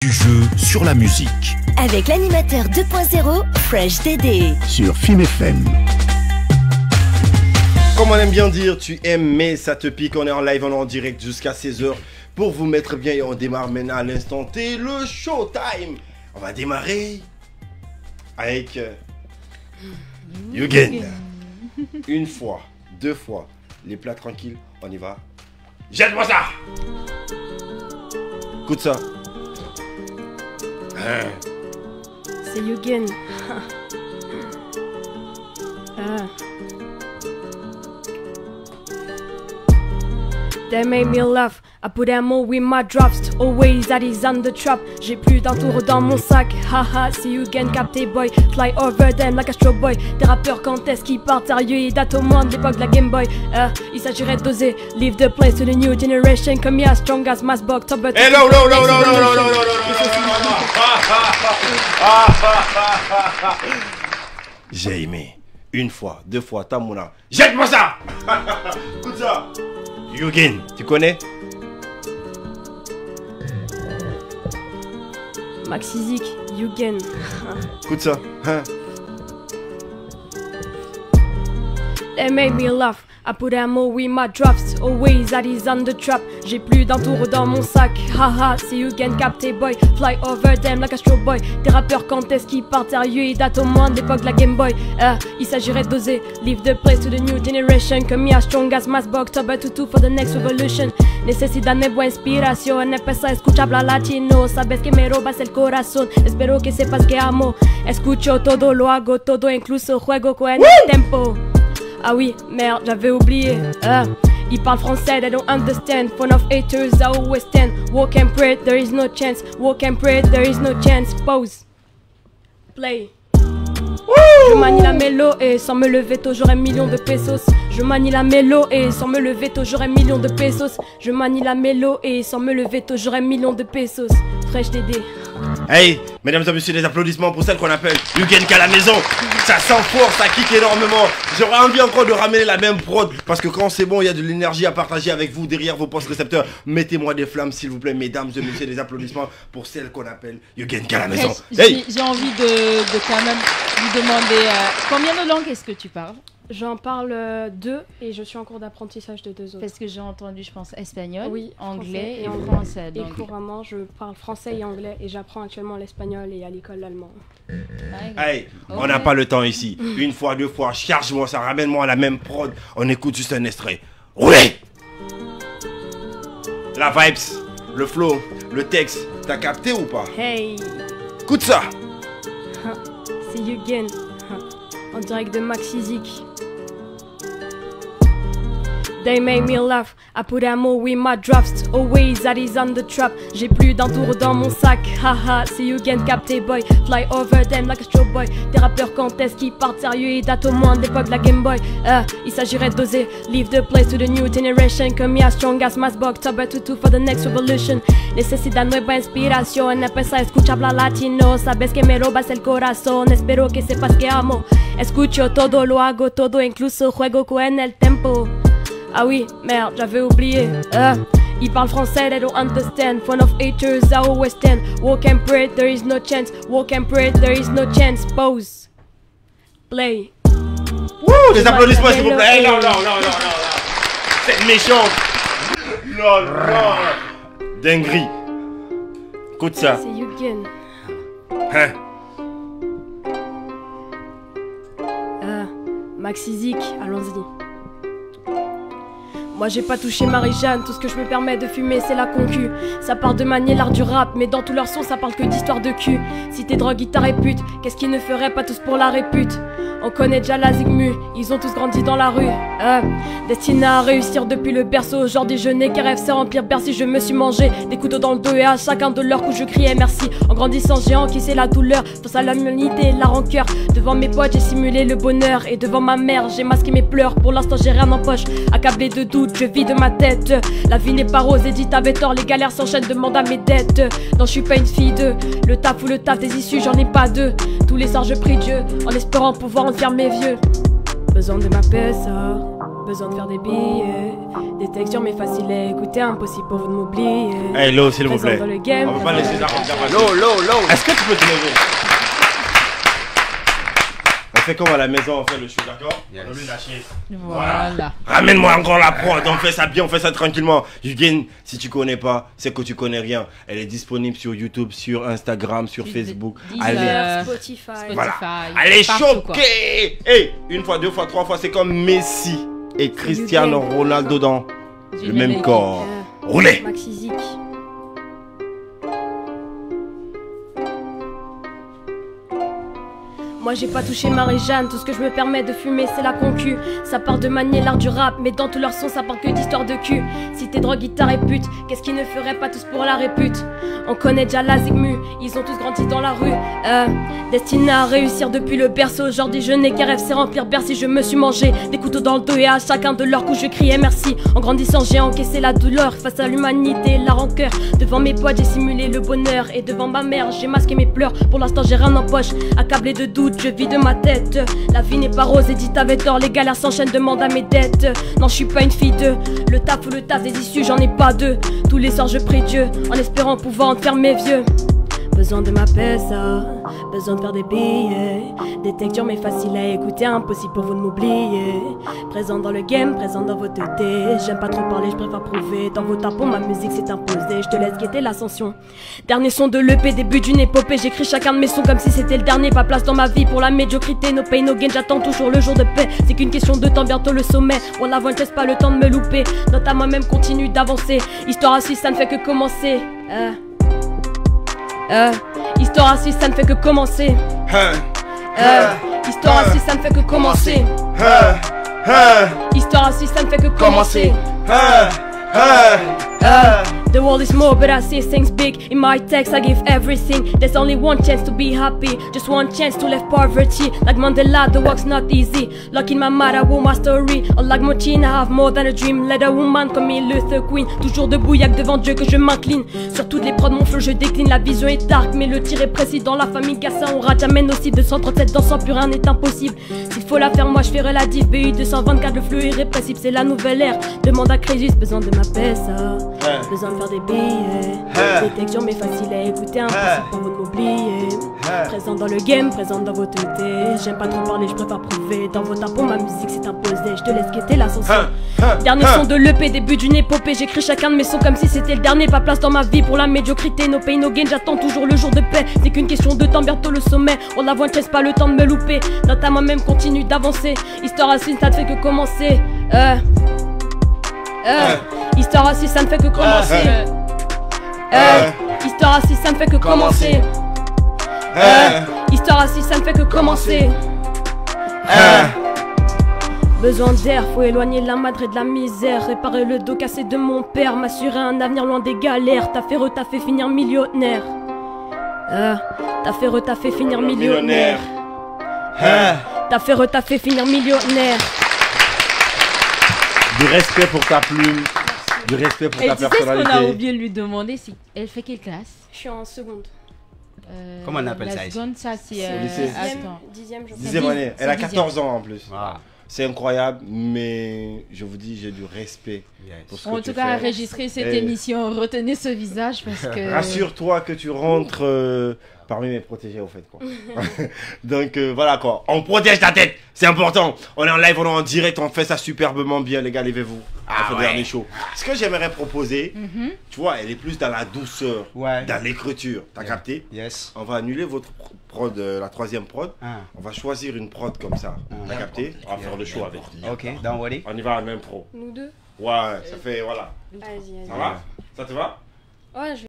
Du jeu sur la musique. Avec l'animateur 2.0, Fresh Dédé. Sur Film FM. Comme on aime bien dire, tu aimes mais ça te pique. On est en live, on est en direct jusqu'à 16h pour vous mettre bien et on démarre maintenant à l'instant T, le showtime. On va démarrer avec Yugen. Une fois, deux fois, les plats tranquilles, on y va. Jette-moi ça. Écoute ça. C'est Yugen. They made me laugh. I put ammo with my drops. Always that is on the trap. J'ai plus d'un tour dans mon sac. Haha, c'est Yugen, capté boy. Fly over them like a straw boy. Des rappeurs quand est-ce qu'ils partent sérieux? Ils datent au moins de l'époque de la Game Boy. Il s'agirait d'oser. Leave the place to the new generation. Comme ya, strong as Masbog. Top but. Hello, J'ai aimé. Une fois, deux fois, Tamouna. Jette-moi ça. Écoute ça. Yugen, tu connais? Maxizik, Yugen. Écoute ça. They made me laugh. I put ammo with my drops. Always that is on the trap. J'ai plus d'un tour dans mon sac. Haha, c'est Yugen, capté boy. Fly over them like a straw boy. Des rappeurs quand est-ce qu'ils partent sérieux? Ils datent au moins de l'époque de la Game Boy. Il s'agirait d'oser. Leave the place to the new generation. Comme ya, strong as Masbog. Top tutu for the next revolution. Necesita nueva inspiración. Empezar a escuchar la latino. Sabes que me robas el corazón. Espero que sepas que amo. Escucho todo, lo hago todo. Incluso juego con el tempo. Ah oui, merde, j'avais oublié. Ils parlent français, they don't understand. Fun of haters, I always stand. Walk and pray, there is no chance. Walk and pray, there is no chance. Pause. Play. Je manie la mélo et sans me lever tôt j'aurai millions de pesos. Je manie la mélo et sans me lever tôt j'aurai millions de pesos. Je manie la mélo et sans me lever tôt j'aurai millions de pesos. Fresh Dédé. Hey, mesdames et messieurs, des applaudissements pour celle qu'on appelle Yugen qu'à la maison. Ça sent fort, ça kick énormément. J'aurais envie encore de ramener la même prod. Parce que quand c'est bon, il y a de l'énergie à partager avec vous derrière vos postes récepteurs. Mettez-moi des flammes s'il vous plaît, mesdames et messieurs, des applaudissements pour celle qu'on appelle Yugen qu'à la maison. Hey, j'ai envie de quand même vous demander combien de langues est-ce que tu parles? J'en parle 2 et je suis en cours d'apprentissage de 2 autres. Parce que j'ai entendu, je pense, espagnol, oui, anglais et français. Donc... Et couramment, je parle français et anglais et j'apprends actuellement l'espagnol et à l'école l'allemand. Hey, on n'a pas le temps ici. Une fois, deux fois, charge-moi ça, ramène-moi la même prod. On écoute juste un extrait. Roulez! La vibes, le flow, le texte, t'as capté ou pas? Hey! Écoute ça! C'est Yugen, en direct de Maxizik. They made me laugh. I put ammo with my drops. Always that is on the trap. J'ai plus d'un tour dans mon sac. Haha, c'est Yugen, capté boy. Fly over them like a straw boy. Des rappeurs quand est-ce qu'ils partent sérieux? Ils datent au moins de l'époque de la Game Boy. Il s'agirait d'oser. Leave the place to the new generation. Comme ya, strong as Masbog. Top tutu for the next revolution. Necesita nueva inspiración. Empezar a escuchar la latino. Sabes que me robas el corazón. Espero que sepas que amo. Escucho todo, lo hago todo. Incluso juego con el tempo. Ah oui, merde, j'avais oublié. Ils parlent français, they don't understand. Fun of haters, I always stand. Walk and pray, there is no chance. Walk and pray, there is no chance. Pause. Play. Wouh, des applaudissements s'il vous plaît. Hey, non. C'est méchant. Non. Dinguerie. Écoute ça. C'est Yugen. Maxizik, allons-y. Moi j'ai pas touché Marie-Jeanne, tout ce que je me permets de fumer c'est la concu. Ça part de manier l'art du rap, mais dans tous leurs sons ça parle que d'histoire de cul. Si t'es drogue, guitare et pute, qu'est-ce qu'ils ne feraient pas tous pour la répute? On connaît déjà la zigmu, ils ont tous grandi dans la rue. Destinés à réussir depuis le berceau, genre déjeuner qui rêve c'est remplir Bercy. Je me suis mangé des couteaux dans le dos et à chacun de leurs coups je criais merci. En grandissant j'ai encaissé la douleur, face à l'humanité et la rancœur. Devant mes potes j'ai simulé le bonheur et devant ma mère j'ai masqué mes pleurs. Pour l'instant j'ai rien en poche, accablé de doute, je vis de ma tête. La vie n'est pas rose et dit t'avais tort, les galères s'enchaînent, demande à mes dettes. Non je suis pas une fille de le taf ou le taf des issues, j'en ai pas deux. Tous les soirs je prie Dieu en espérant pouvoir en faire mes vieux. Besoin de ma PSA, Besoin de faire des billets, des textures mais faciles à écouter, impossible pour vous de m'oublier. Hey, Lo, s'il vous Présent plaît. dans le game, On peut pas laisser ça comme ça. Low. Est-ce que tu peux te lever? On fait comme à la maison, on fait le show, d'accord? Yes. On lui lâcher. Voilà. Ramène-moi encore la prod, on fait ça bien, on fait ça tranquillement. Eugen, si tu connais pas, c'est que tu connais rien. Elle est disponible sur YouTube, sur Instagram, sur Facebook. Allez, Deezer, Spotify. voilà. Spotify, Allez partout, quoi. choquer. Hey, une fois, deux fois, trois fois, c'est comme Messi et Cristiano Ronaldo dans le même corps. Roulez. Maxi Zik. Moi j'ai pas touché Marie-Jeanne, tout ce que je me permets de fumer c'est la concu. Ça part de manier l'art du rap, mais dans tous leurs sons ça parle que d'histoire de cul. Si t'es drogue, guitare et pute, qu'est-ce qu'ils ne feraient pas tous pour la répute? On connaît déjà la Zigmu, ils ont tous grandi dans la rue. Destinés à réussir depuis le berceau, aujourd'hui je n'ai qu'un rêve, c'est remplir Bercy. Je me suis mangé des couteaux dans le dos et à chacun de leurs coups je criais merci. En grandissant j'ai encaissé la douleur face à l'humanité, la rancœur. Devant mes potes j'ai simulé le bonheur et devant ma mère j'ai masqué mes pleurs. Pour l'instant j'ai rien en poche, accablé de doutes, je vis de ma tête. La vie n'est pas rose et dit t'avais tort, les galères s'enchaînent, demande à mes dettes. Non je suis pas une fille de le taf ou le taf des issues, j'en ai pas deux. Tous les soirs je prie Dieu en espérant pouvoir en faire mes vieux. Besoin de ma pesa, besoin de faire des billets, des textures mais faciles à écouter, impossible pour vous de m'oublier. Présent dans le game, présent dans vos têtes. J'aime pas trop parler, je préfère prouver. Dans vos tapons, ma musique s'est imposée. Je te laisse guetter l'ascension. Dernier son de l'EP, début d'une épopée. J'écris chacun de mes sons comme si c'était le dernier. Pas place dans ma vie pour la médiocrité. No pain, no gain, j'attends toujours le jour de paix. C'est qu'une question de temps, bientôt le sommet. On la voit, ne laisse pas le temps de me louper. Note à moi-même, continue d'avancer. Histoire assise, ça ne fait que commencer. Histoire assise, ça ne fait que commencer. Histoire assise, ça ne fait que commencer. Histoire assise, ça ne fait que commencer. The world is small, but I see things big. In my text, I give everything. There's only one chance to be happy, just one chance to leave poverty. Like Mandela, the work's not easy. Lock in my mind, I want my story. Unlike Mochine, I have more than a dream. Let a woman comme Luther Queen. Toujours debout, y'a que devant Dieu que je m'incline. Sur toutes les prods, mon flow, je décline. La vision est dark, mais le tir est précis. Dans la famille Gassin, on rate jamais nocif. 237 dans 100, plus rien n'est impossible. S'il faut la faire, moi je ferai la diff. BU 224, le flux irrépressible, c'est la nouvelle ère. Demande à Crésus, besoin de ma pesa. Besoin de faire des billets, des textures mais faciles à écouter, impossible pour vous de m'oublier. Présent dans le game, présent dans vos têtes. J'aime pas trop parler, je préfère prouver. Dans vos tapons, ma musique s'est imposée. Je te laisse guetter l'ascension. Dernier son de l'EP, début d'une épopée. J'écris chacun de mes sons comme si c'était le dernier. Pas place dans ma vie pour la médiocrité. No pain, no gain, j'attends toujours le jour de paix. C'est qu'une question de temps, bientôt le sommet. On la voit, ne laisse pas le temps de me louper. Note à moi-même, continue d'avancer. Histoire assise, ça ne fait que commencer. Histoire assise, ça ne fait que commencer. Histoire assise, ça ne fait que commencer. Histoire assise, ça ne fait que commencer. Besoin d'air, faut éloigner la madre et de la misère. Réparer le dos cassé de mon père. M'assurer un avenir loin des galères. T'as fait finir millionnaire. T'as fait finir millionnaire. T'as fait finir millionnaire. Du respect pour ta plume, du respect pour Et ta tu sais ce qu'on a personnalité. oublié de lui demander, c'est elle fait quelle classe? Je suis en seconde. Comment on appelle ça La ici? seconde, ça c'est. Au lycée. Attends. Dixième, je crois. Dixième année, elle a dixième. 14 ans en plus. Ah, C'est incroyable, mais je vous dis, j'ai du respect pour ce que En tu tout cas, fais. enregistrer cette Et- émission, retenez ce visage parce que. Rassure-toi que tu rentres parmi mes protégés au fait quoi. Donc voilà quoi, on protège ta tête, c'est important. On est en live, on est en direct, on fait ça superbement bien les gars, levez-vous. Ah ouais. Dernier show. Ce que j'aimerais proposer, tu vois, elle est plus dans la douceur, Ouais. dans l'écriture. T'as capté? Yes. On va annuler votre prod, la troisième prod. Ah. On va choisir une prod comme ça. T'as capté? On va faire le show avec. Ok, don't worry. On y va à même pro. Nous deux. Ouais, ça fait voilà. Vas-y, Ça vas-y. va? Ça te va? Ouais, je vais.